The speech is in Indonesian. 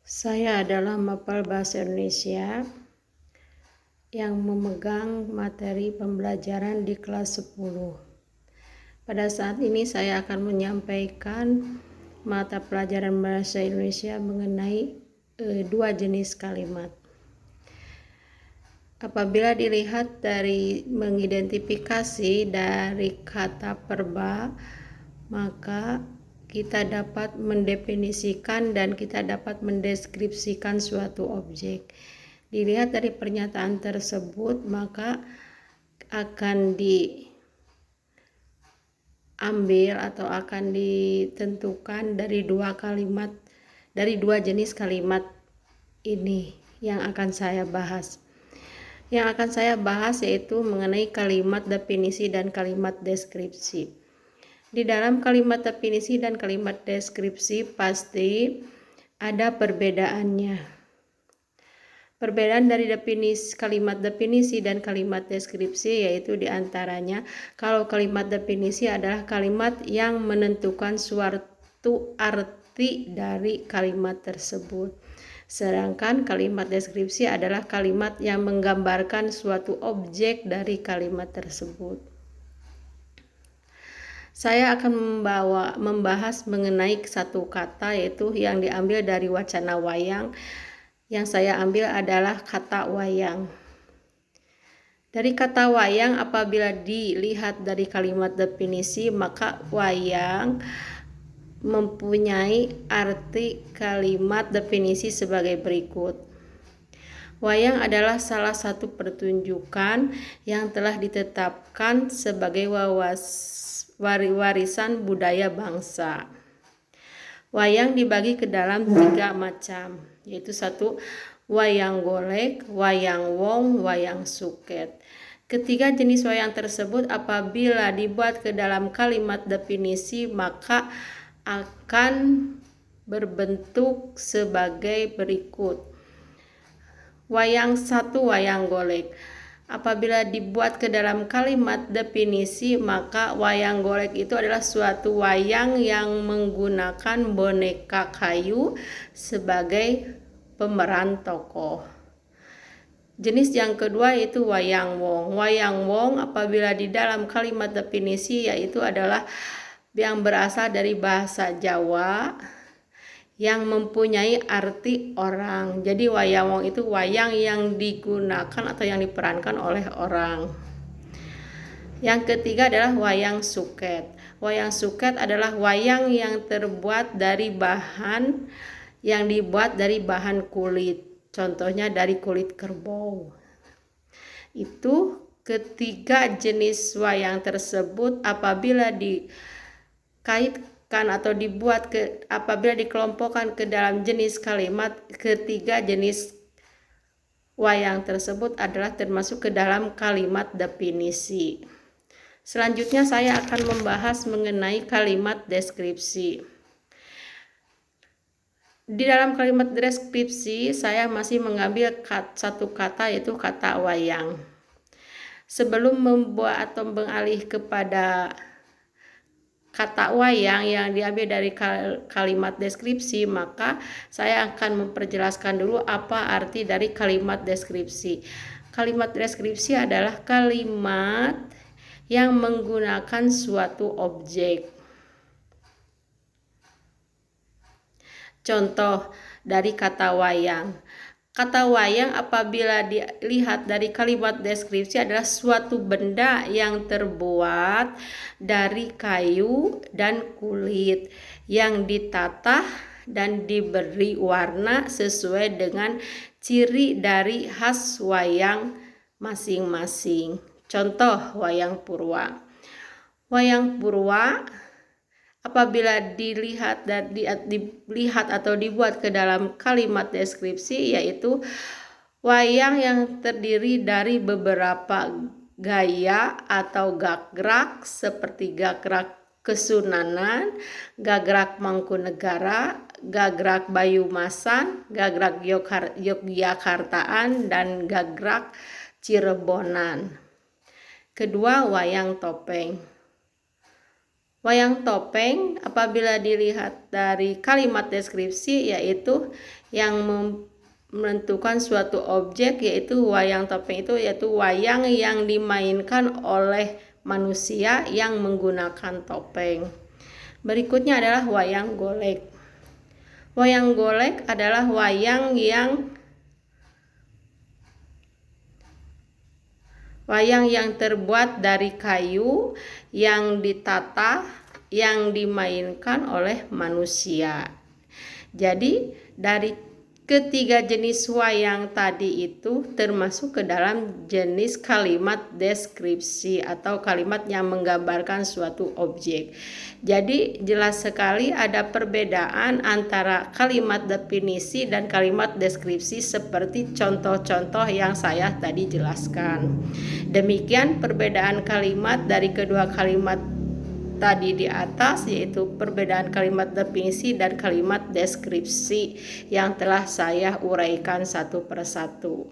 Saya adalah mapel bahasa Indonesia yang memegang materi pembelajaran di kelas 10. Pada saat ini saya akan menyampaikan mata pelajaran bahasa Indonesia mengenai dua jenis kalimat. Apabila dilihat dari mengidentifikasi dari kata perba, maka kita dapat mendefinisikan dan kita dapat mendeskripsikan suatu objek. Dilihat dari pernyataan tersebut, maka akan diambil atau akan ditentukan dari dua jenis kalimat ini yang akan saya bahas. Yang akan saya bahas yaitu mengenai kalimat definisi dan kalimat deskripsi. Di dalam kalimat definisi dan kalimat deskripsi pasti ada perbedaannya. Perbedaan dari kalimat definisi dan kalimat deskripsi yaitu diantaranya kalau kalimat definisi adalah kalimat yang menentukan suatu arti dari kalimat tersebut. Sedangkan kalimat deskripsi adalah kalimat yang menggambarkan suatu objek dari kalimat tersebut. Saya akan membahas mengenai satu kata yaitu yang diambil dari wacana wayang. Yang saya ambil adalah kata wayang. Dari kata wayang apabila dilihat dari kalimat definisi, maka wayang mempunyai arti kalimat definisi sebagai berikut. Wayang adalah salah satu pertunjukan yang telah ditetapkan sebagai warisan budaya bangsa. Wayang dibagi ke dalam 3 macam, yaitu 1. Wayang golek, wayang wong, wayang suket. Ketiga jenis wayang tersebut apabila dibuat ke dalam kalimat definisi maka akan berbentuk sebagai berikut. Wayang 1, wayang golek. Apabila dibuat ke dalam kalimat definisi, maka wayang golek itu adalah suatu wayang yang menggunakan boneka kayu sebagai pemeran tokoh. Jenis yang kedua yaitu wayang wong. Wayang wong apabila di dalam kalimat definisi yaitu adalah yang berasal dari bahasa Jawa yang mempunyai arti orang. Jadi wayang wong itu wayang yang digunakan atau yang diperankan oleh orang. Yang ketiga adalah wayang suket. Wayang suket adalah wayang yang terbuat dari bahan yang dibuat dari bahan kulit. Contohnya dari kulit kerbau. Itu ketiga jenis wayang tersebut apabila dikaitkan atau apabila dikelompokkan ke dalam jenis kalimat, ketiga jenis wayang tersebut adalah termasuk ke dalam kalimat definisi. Selanjutnya saya akan membahas mengenai kalimat deskripsi. Di dalam kalimat deskripsi saya masih mengambil satu kata yaitu kata wayang. Sebelum membuat atau mengalih kepada kata wayang yang diambil dari kalimat deskripsi, maka saya akan memperjelaskan dulu apa arti dari kalimat deskripsi. Kalimat deskripsi adalah kalimat yang menggunakan suatu objek. Contoh dari kata wayang. Kata wayang apabila dilihat dari kalimat deskripsi adalah suatu benda yang terbuat dari kayu dan kulit yang ditata dan diberi warna sesuai dengan ciri dari khas wayang masing-masing. Contoh wayang purwa. Wayang purwa apabila dilihat atau dibuat ke dalam kalimat deskripsi yaitu wayang yang terdiri dari beberapa gaya atau gagrak seperti gagrak Kesunanan, gagrak Mangkunegara, gagrak Bayumasan, gagrak Yogyakartaan, dan gagrak Cirebonan. Kedua, wayang topeng. Wayang topeng apabila dilihat dari kalimat deskripsi yaitu yang menentukan suatu objek, yaitu wayang topeng itu yaitu wayang yang dimainkan oleh manusia yang menggunakan topeng. Berikutnya adalah wayang golek. Wayang golek adalah wayang yang terbuat dari kayu yang ditata, yang dimainkan oleh manusia. Jadi dari ketiga jenis wayang tadi itu termasuk ke dalam jenis kalimat deskripsi atau kalimat yang menggambarkan suatu objek. Jadi jelas sekali ada perbedaan antara kalimat definisi dan kalimat deskripsi seperti contoh-contoh yang saya tadi jelaskan. Demikian perbedaan kalimat dari kedua kalimat tadi di atas, yaitu perbedaan kalimat definisi dan kalimat deskripsi yang telah saya uraikan satu persatu.